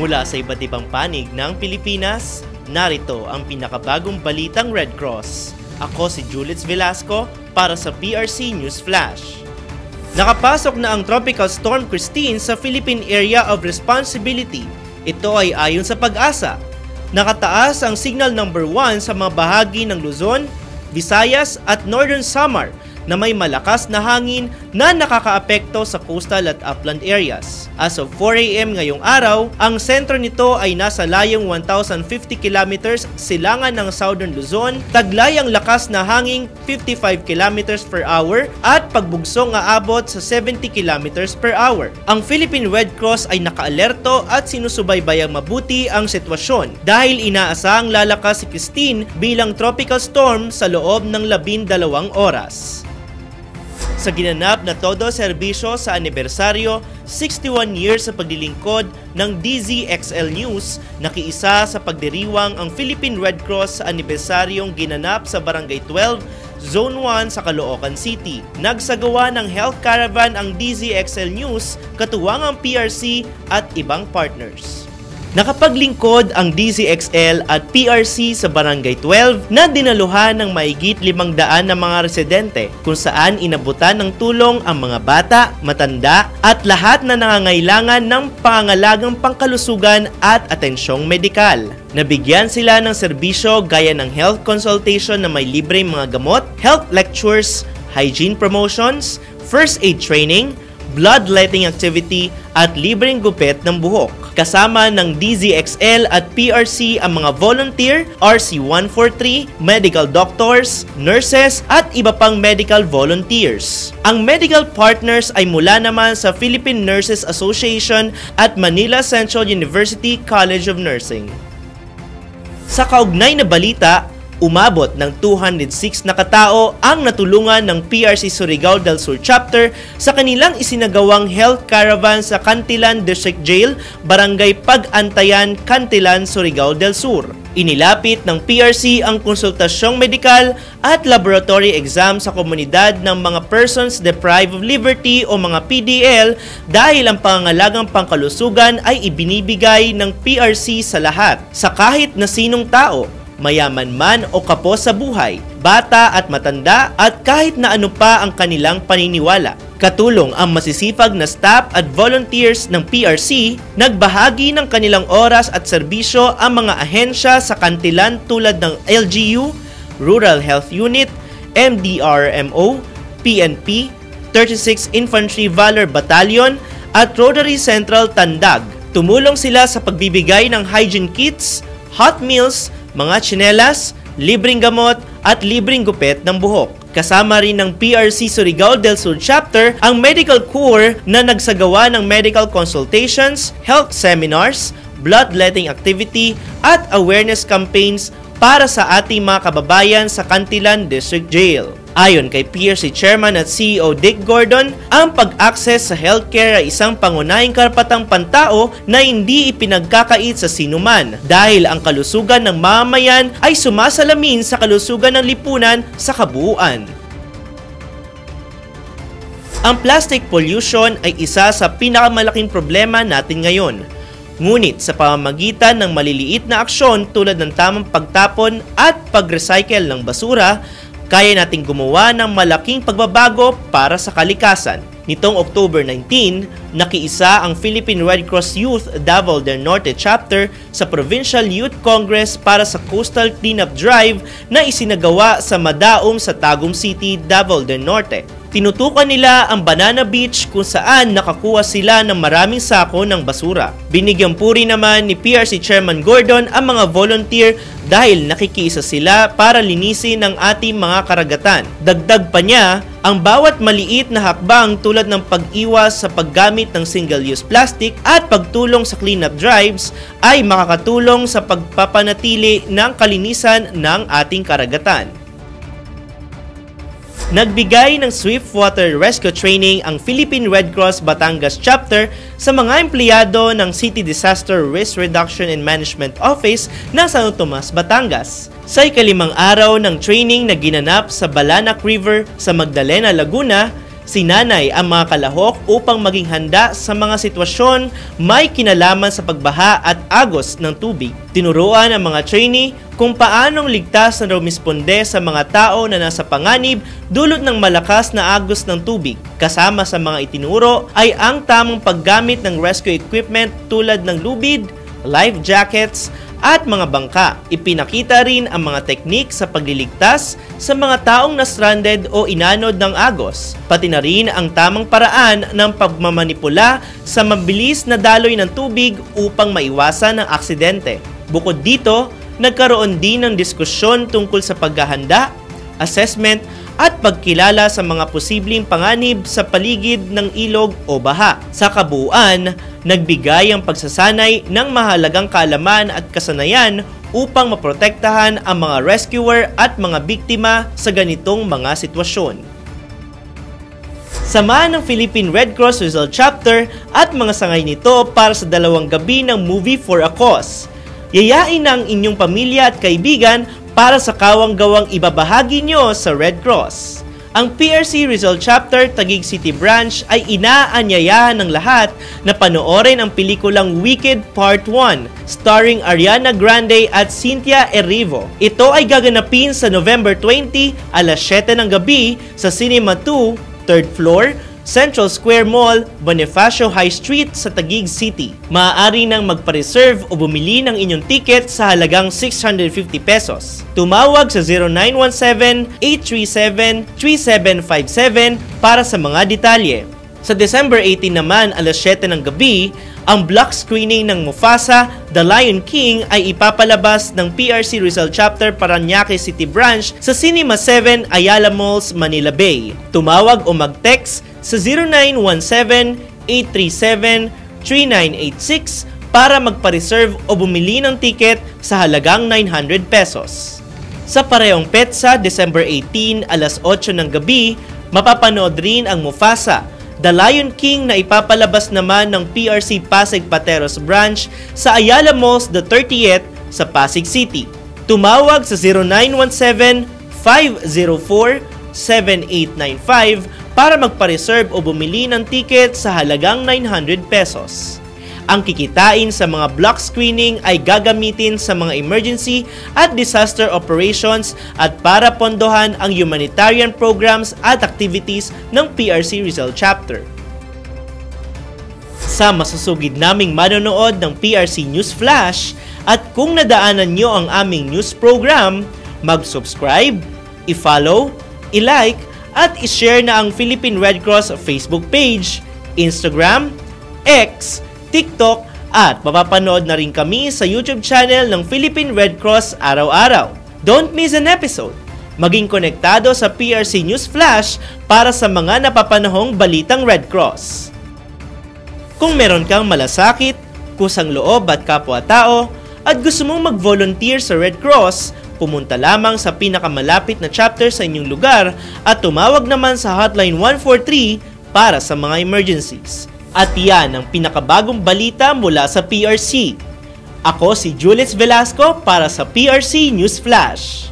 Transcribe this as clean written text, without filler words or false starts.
Mula sa iba't ibang panig ng Pilipinas, narito ang pinakabagong balitang Red Cross. Ako si Julitz Velasco para sa PRC News Flash. Nakapasok na ang Tropical Storm Christine sa Philippine Area of Responsibility. Ito ay ayon sa Pag-asa. Nakataas ang signal number 1 sa mga bahagi ng Luzon, Visayas at Northern Samar na may malakas na hangin na nakakaapekto sa coastal at upland areas. As of 4 AM ngayong araw, ang sentro nito ay nasa layong 1,050 kilometers silangan ng Southern Luzon, taglay ang lakas na hangin 55 kilometers per hour at pagbugsong aabot sa 70 kilometers per hour. Ang Philippine Red Cross ay nakaalerto at sinusubaybayang mabuti ang sitwasyon dahil inaasahang lalakas si Christine bilang tropical storm sa loob ng 12 oras. Sa ginanap na todo serbisyo sa anibersaryo, 61 years sa paglilingkod ng DZXL News, nakiisa sa pagdiriwang ang Philippine Red Cross sa anibersaryong ginanap sa Barangay 12, Zone 1 sa Caloocan City. Nagsagawa ng health caravan ang DZXL News, katuwang ang PRC at ibang partners. Nakapaglingkod ang DZXL at PRC sa Barangay 12 na dinaluhan ng mahigit 500 na mga residente kung saan inabutan ng tulong ang mga bata, matanda at lahat na nangangailangan ng pangangalagang pangkalusugan at atensyong medikal. Nabigyan sila ng serbisyo gaya ng health consultation na may libreng mga gamot, health lectures, hygiene promotions, first aid training, bloodletting activity at libreng gupit ng buhok. Kasama ng DZXL at PRC ang mga volunteer, RC-143, medical doctors, nurses at iba pang medical volunteers. Ang medical partners ay mula naman sa Philippine Nurses Association at Manila Central University College of Nursing. Sa kaugnay na balita, umabot ng 206 na katao ang natulungan ng PRC Surigao del Sur Chapter sa kanilang isinagawang health caravan sa Cantilan District Jail, Barangay Pag-Antayan, Cantilan, Surigao del Sur. Inilapit ng PRC ang konsultasyong medikal at laboratory exam sa komunidad ng mga persons deprived of liberty o mga PDL dahil ang pangangalagang pangkalusugan ay ibinibigay ng PRC sa lahat, sa kahit na sinong tao, mayaman man o kapos sa buhay, bata at matanda at kahit na ano pa ang kanilang paniniwala. Katulong ang masisipag na staff at volunteers ng PRC, nagbahagi ng kanilang oras at serbisyo ang mga ahensya sa Cantilan tulad ng LGU, Rural Health Unit, MDRMO, PNP, 36 Infantry Valor Battalion at Rotary Central Tandag. Tumulong sila sa pagbibigay ng hygiene kits, hot meals, mga tsinelas, libreng gamot at libreng gupit ng buhok. Kasama rin ng PRC Surigao del Sur Chapter ang Medical Corps na nagsagawa ng medical consultations, health seminars, bloodletting activity at awareness campaigns para sa ating mga kababayan sa Cantilan District Jail. Ayon kay PRC Chairman at CEO Dick Gordon, ang pag-access sa healthcare ay isang pangunahing karapatang pantao na hindi ipinagkakait sa sinuman dahil ang kalusugan ng mamamayan ay sumasalamin sa kalusugan ng lipunan sa kabuuan. Ang plastic pollution ay isa sa pinakamalaking problema natin ngayon. Ngunit sa pamamagitan ng maliliit na aksyon tulad ng tamang pagtapon at pag-recycle ng basura, kaya nating gumawa ng malaking pagbabago para sa kalikasan. Nitong October 19, nakiisa ang Philippine Red Cross Youth Davao del Norte Chapter sa Provincial Youth Congress para sa Coastal Cleanup Drive na isinagawa sa Madaum sa Tagum City, Davao del Norte. Tinutukan nila ang Banana Beach kung saan nakakuha sila ng maraming sako ng basura. Binigyan puri naman ni PRC Chairman Gordon ang mga volunteer dahil nakikiisa sila para linisin ang ating mga karagatan. Dagdag pa niya, ang bawat maliit na hakbang tulad ng pag-iwas sa paggamit ng single-use plastic at pagtulong sa cleanup drives ay makakatulong sa pagpapanatili ng kalinisan ng ating karagatan. Nagbigay ng swiftwater rescue training ang Philippine Red Cross Batangas Chapter sa mga empleyado ng City Disaster Risk Reduction and Management Office ng San Tomas, Batangas. Sa ikalimang araw ng training na ginanap sa Balanac River sa Magdalena, Laguna, Sinanay ang mga kalahok upang maging handa sa mga sitwasyon may kinalaman sa pagbaha at agos ng tubig. Tinuruan ang mga trainee kung paanong ligtas na rumisponde sa mga tao na nasa panganib dulot ng malakas na agos ng tubig. Kasama sa mga itinuro ay ang tamang paggamit ng rescue equipment tulad ng lubid, life jackets, at mga bangka. Ipinakita rin ang mga teknik sa pagliligtas sa mga taong na-stranded o inanod ng agos. Pati na rin ang tamang paraan ng pagmamanipula sa mabilis na daloy ng tubig upang maiwasan ang aksidente. Bukod dito, nagkaroon din ng diskusyon tungkol sa paghahanda, assessment, at pagkilala sa mga posibleng panganib sa paligid ng ilog o baha. Sa kabuuan, nagbigay ang pagsasanay ng mahalagang kaalaman at kasanayan upang maprotektahan ang mga rescuer at mga biktima sa ganitong mga sitwasyon. Samahan ng Philippine Red Cross Rizal Chapter at mga sangay nito para sa 2 gabi ng Movie for a Cause. Yayain ang inyong pamilya at kaibigan para sa kawang-gawang ibabahagi nyo sa Red Cross. Ang PRC Rizal Chapter Taguig City Branch ay inaanyayahan ng lahat na panoorin ang pelikulang Wicked Part 1 starring Ariana Grande at Cynthia Erivo. Ito ay gaganapin sa November 20 alas 7 ng gabi sa Cinema 2, 3rd floor, Central Square Mall, Bonifacio High Street sa Taguig City. Maaari nang magpa-reserve o bumili ng inyong ticket sa halagang 650 pesos. Tumawag sa 0917-837-3757 para sa mga detalye. Sa December 18 naman, alas 7 ng gabi, ang block screening ng Mufasa, The Lion King ay ipapalabas ng PRC Rizal Chapter Parañaque City Branch sa Cinema 7 Ayala Malls, Manila Bay. Tumawag o mag-text sa 0917-837-3986 para magpa-reserve o bumili ng ticket sa halagang 900 pesos. Sa parehong petsa, December 18, alas 8 ng gabi, mapapanood rin ang Mufasa, The Lion King na ipapalabas naman ng PRC Pasig Pateros Branch sa Ayala Malls the 30th sa Pasig City. Tumawag sa 0917-504-7895 para magpa-reserve o bumili ng ticket sa halagang 900 pesos. Ang kikitain sa mga block screening ay gagamitin sa mga emergency at disaster operations at para pondohan ang humanitarian programs at activities ng PRC Rizal Chapter. Sa masusugid naming manonood ng PRC News Flash at kung nadaanan nyo ang aming news program, mag-subscribe, i-follow, i-like, at i-share na ang Philippine Red Cross Facebook page, Instagram, X, TikTok, at mapapanood na rin kami sa YouTube channel ng Philippine Red Cross araw-araw. Don't miss an episode! Maging konektado sa PRC News Flash para sa mga napapanahong balitang Red Cross. Kung meron kang malasakit, kusang loob at kapwa-tao, at gusto mong mag-volunteer sa Red Cross, pumunta lamang sa pinakamalapit na chapter sa inyong lugar at tumawag naman sa Hotline 143 para sa mga emergencies. At yan ang pinakabagong balita mula sa PRC. Ako si Julius Velasco para sa PRC News Flash.